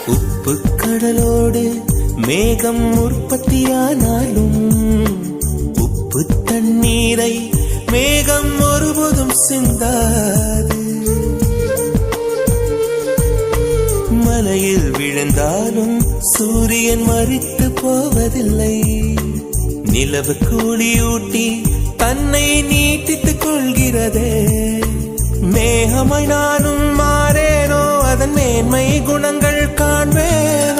உப்பு கடலோடு மேகம் உற்பத்தியானாலும் உப்பு தண்ணீரை மேகம் ஒருபோதும் சிந்தாது. மலையில் விழுந்தாலும் சூரியன் மரித்து போவதில்லை. நிலவு கூலியூட்டி தன்னை நீட்டித்துக் கொள்கிறதே. மேகமாய் நானும் மாறேனோ அதன் மேன்மை குணங்கள் காண்பேன்.